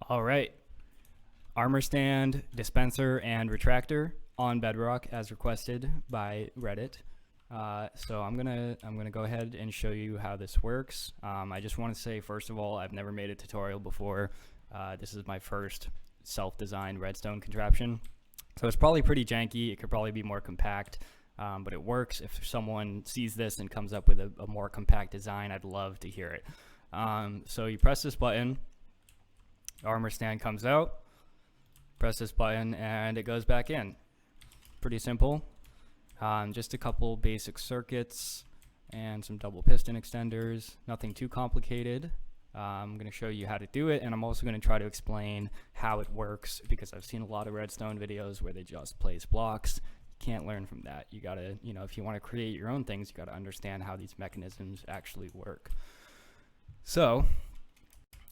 All right, armor stand, dispenser, and retractor on Bedrock as requested by Reddit. So I'm gonna go ahead and show you how this works. I just want to say, first of all, I've never made a tutorial before. This is my first self-designed redstone contraption, so it's probably pretty janky. It could probably be more compact, but it works. If someone sees this and comes up with a more compact design, I'd love to hear it. So you press this button, armor stand comes out, press this button, and it goes back in. Pretty simple. Just a couple basic circuits and some double piston extenders, nothing too complicated. I'm going to show you how to do it, and I'm also going to try to explain how it works, because I've seen a lot of redstone videos where they just place blocks. You can't learn from that. You gotta, if you want to create your own things, you gotta understand how these mechanisms actually work. So,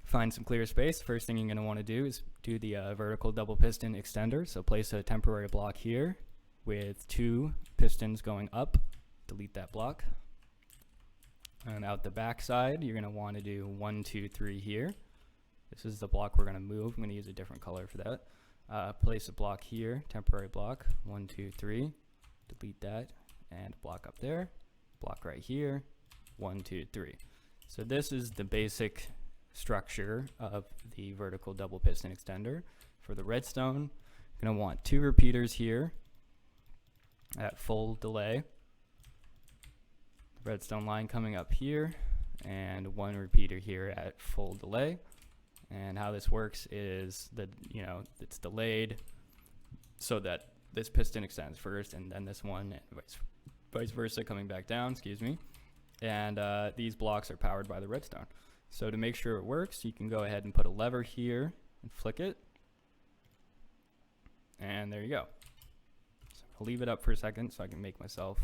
find some clear space. First thing you're going to want to do is do the vertical double piston extender. So place a temporary block here with 2 pistons going up. Delete that block. And out the back side, you're going to want to do 1, 2, 3 here. This is the block we're going to move. I'm going to use a different color for that. Place a block here, temporary block, 1, 2, 3. Delete that, and block up there. Block right here, 1, 2, 3. So this is the basic structure of the vertical double piston extender. For the redstone, you're going to want 2 repeaters here at full delay. Redstone line coming up here, and 1 repeater here at full delay. And how this works is that it's delayed so that this piston extends first, and then this one, and vice versa, coming back down. Excuse me. And these blocks are powered by the redstone. So to make sure it works, you can go ahead and put a lever here and flick it, and there you go. So I'll leave it up for a second so I can make myself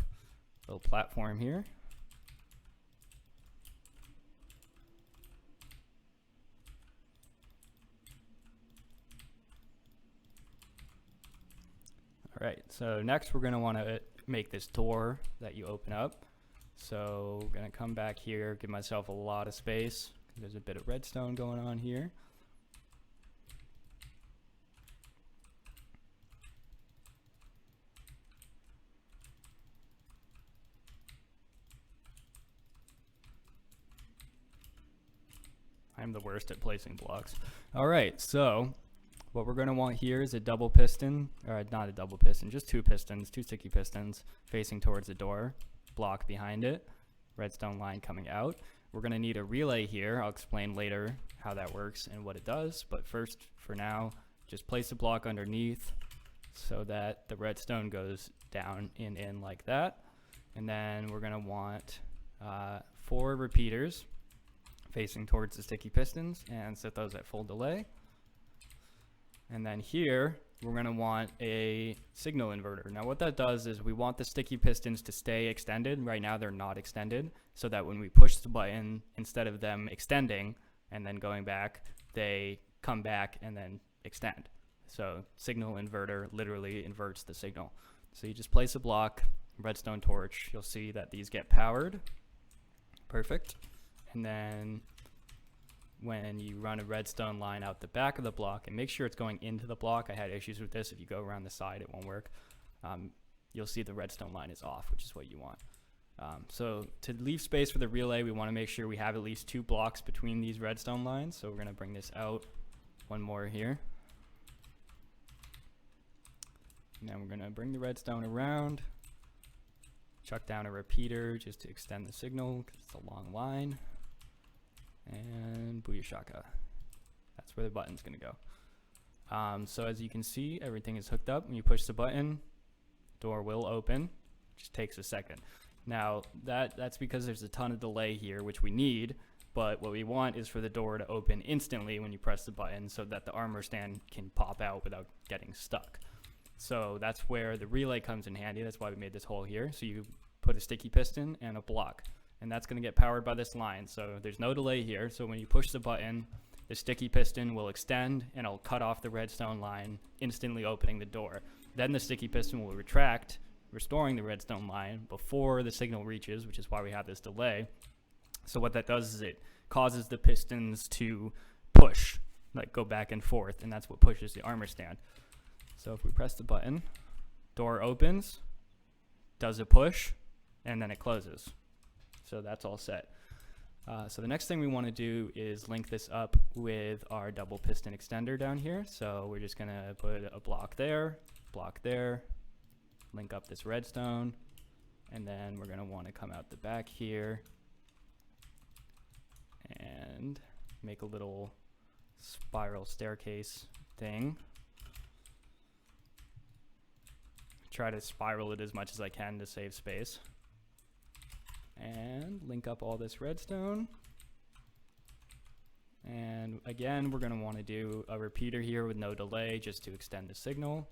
a little platform here. Alright, so next we're going to want to make this door that you open up. So I'm going to come back here, give myself a lot of space. There's a bit of redstone going on here. I'm the worst at placing blocks. Alright, so what we're going to want here is a double piston, or not a double piston, just 2 pistons, 2 sticky pistons facing towards the door, block behind it, redstone line coming out. We're going to need a relay here. I'll explain later how that works and what it does, but first, for now, just place a block underneath so that the redstone goes down and in like that. And then we're going to want 4 repeaters facing towards the sticky pistons and set those at full delay. And then here, we're going to want a signal inverter. Now what that does is we want the sticky pistons to stay extended. Right now they're not extended, so that when we push the button, instead of them extending and then going back, they come back and then extend. So signal inverter literally inverts the signal. So you just place a block, redstone torch, you'll see that these get powered. Perfect. And then when you run a redstone line out the back of the block, and make sure it's going into the block. I had issues with this. If you go around the side, it won't work. You'll see the redstone line is off, which is what you want. So to leave space for the relay, we want to make sure we have at least 2 blocks between these redstone lines. So we're going to bring this out 1 more here. And then we're going to bring the redstone around, chuck down a repeater just to extend the signal because it's a long line. And booyashaka. That's where the button's going to go. So as you can see, everything is hooked up. When you push the button, door will open. It just takes a second. Now that's because there's a ton of delay here, which we need, but what we want is for the door to open instantly when you press the button so that the armor stand can pop out without getting stuck. So that's where the relay comes in handy. That's why we made this hole here. So you put a sticky piston and a block, and that's going to get powered by this line. So there's no delay here. So when you push the button, the sticky piston will extend and it'll cut off the redstone line, instantly opening the door. Then the sticky piston will retract, restoring the redstone line before the signal reaches, which is why we have this delay. So what that does is it causes the pistons to push like go back and forth, and that's what pushes the armor stand. So if we press the button, door opens, does a push, and then it closes. So that's all set. So the next thing we want to do is link this up with our double piston extender down here. So we're just going to put a block there, link up this redstone, and then we're going to want to come out the back here and make a little spiral staircase thing. Try to spiral it as much as I can to save space. And link up all this redstone. And again, we're going to want to do a repeater here with no delay just to extend the signal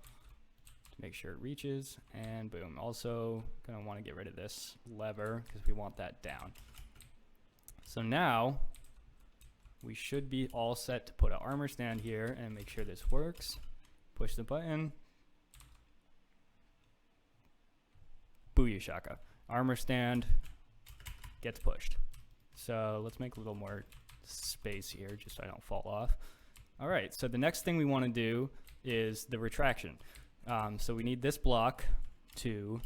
to make sure it reaches. And boom. Also going to want to get rid of this lever because we want that down. So now we should be all set to put an armor stand here and make sure this works. Push the button. Booyah! Armor stand gets pushed. So let's make a little more space here just so I don't fall off. All right, so the next thing we want to do is the retraction. So we need this block to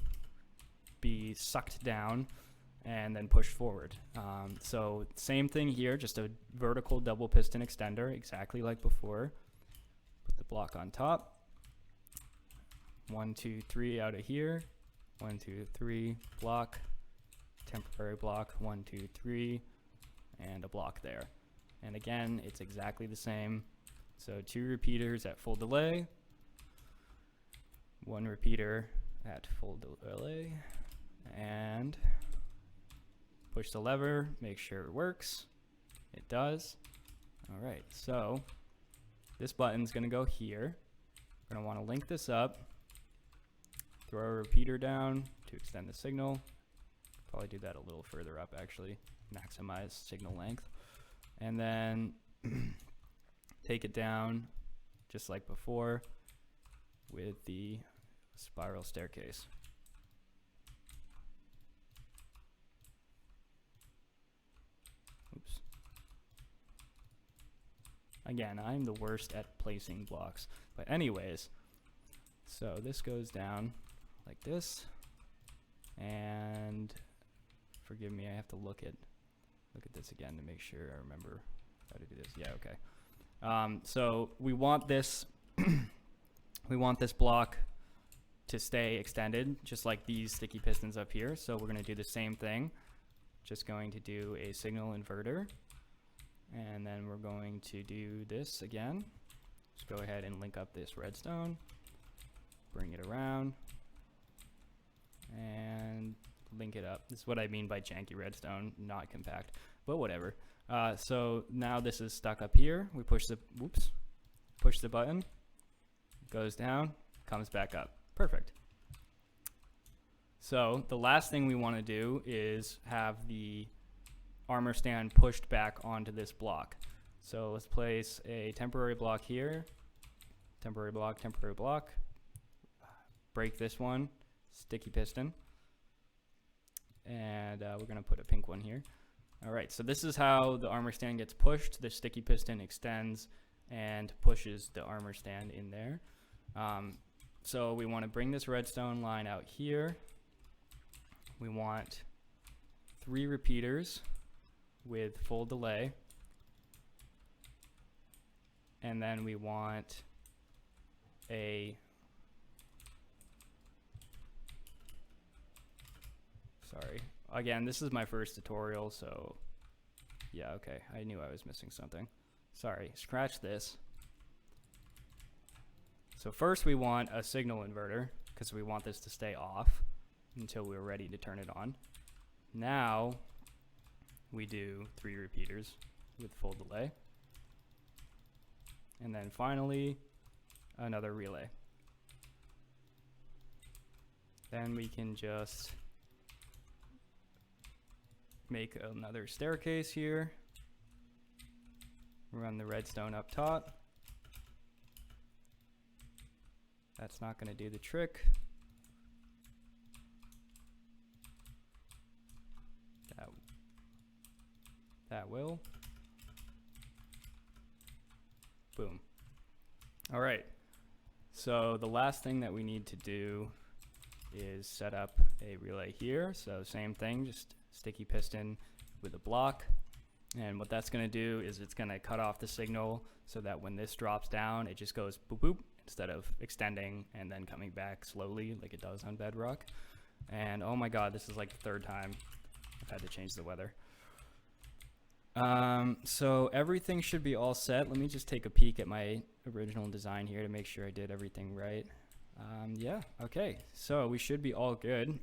be sucked down and then pushed forward. So same thing here, just a vertical double piston extender, exactly like before. Put the block on top. 1, 2, 3 out of here. 1, 2, 3, block. Temporary block, 1, 2, 3, and a block there. And again, it's exactly the same. So 2 repeaters at full delay, 1 repeater at full delay, and push the lever, make sure it works. It does. All right, so this button's gonna go here. We're gonna wanna link this up, throw a repeater down to extend the signal. Probably do that a little further up actually, maximize signal length. And then take it down just like before with the spiral staircase. Oops. Again, I'm the worst at placing blocks. But anyways, so this goes down like this, and forgive me, I have to look at this again to make sure I remember how to do this. Yeah, okay. So we want this we want this block to stay extended, just like these sticky pistons up here. So we're going to do the same thing. Just going to do a signal inverter, and then we're going to do this again. Just go ahead and link up this redstone, bring it around, and link it up. This is what I mean by janky redstone, not compact, but whatever. So now this is stuck up here. We push the button, it goes down, comes back up. Perfect. So the last thing we want to do is have the armor stand pushed back onto this block. So let's place a temporary block here, temporary block, break this one, sticky piston, and we're going to put a pink one here. All right, so this is how the armor stand gets pushed. The sticky piston extends and pushes the armor stand in there. So we want to bring this redstone line out here. We want 3 repeaters with full delay. And then we want a again, this is my first tutorial, so yeah, okay, I knew I was missing something. Sorry, scratch this. So first we want a signal inverter because we want this to stay off until we're ready to turn it on. Now we do 3 repeaters with full delay. And then finally another relay. Then we can just make another staircase here. Run the redstone up top. That's not going to do the trick. That will. Boom. All right. So the last thing that we need to do is set up a relay here. So same thing, just sticky piston with a block. And what that's going to do is it's going to cut off the signal so that when this drops down, it just goes boop boop instead of extending and then coming back slowly like it does on Bedrock. And oh my god, this is like the third time I've had to change the weather. So everything should be all set. Let me just take a peek at my original design here to make sure I did everything right. Yeah, okay, so we should be all good.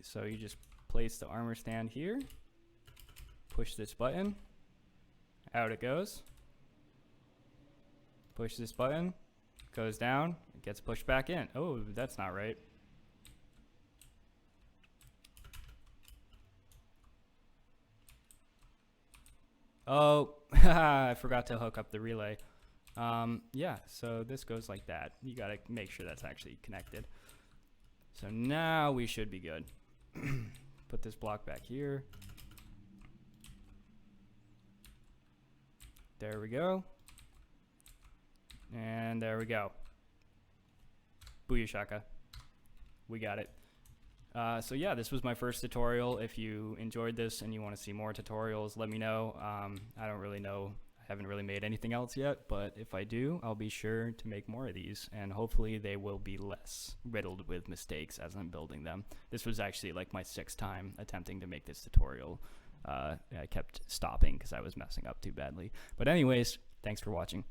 So you just place the armor stand here, push this button, out it goes. Push this button, goes down, it gets pushed back in. Oh, that's not right. Oh, I forgot to hook up the relay. Yeah, so this goes like that. You gotta make sure that's actually connected. So now we should be good. Put this block back here. There we go. And there we go. Booyah, we got it. So yeah, this was my first tutorial. If you enjoyed this and you want to see more tutorials, let me know. I don't really know. I haven't really made anything else yet, but if I do, I'll be sure to make more of these, and hopefully they will be less riddled with mistakes as I'm building them. This was actually like my 6th time attempting to make this tutorial. I kept stopping because I was messing up too badly. But anyways, thanks for watching.